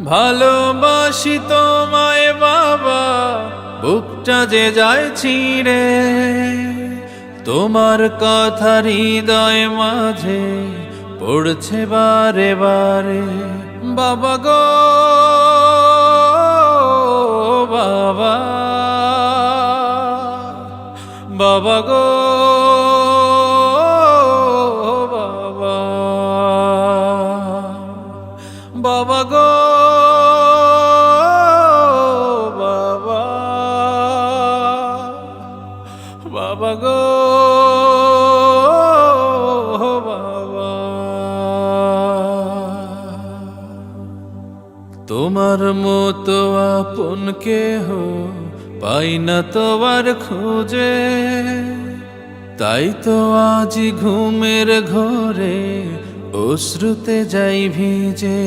ভালোবাসি তোমায় বাবা, বুকটা যে যায় ছিঁড়ে, তোমার কথা হৃদয় মাঝে পড়ছে বারে বারে। বাবা গো বাবা, বাবা গো বাবা, বাবা গো বাবা, বাবা গো বাবা। তোমার মতো আপন কেহ পাই না তোমার খোঁজে, তাই তো আজ ঘুমের ঘোরে অশ্রুতে যাই ভিজে।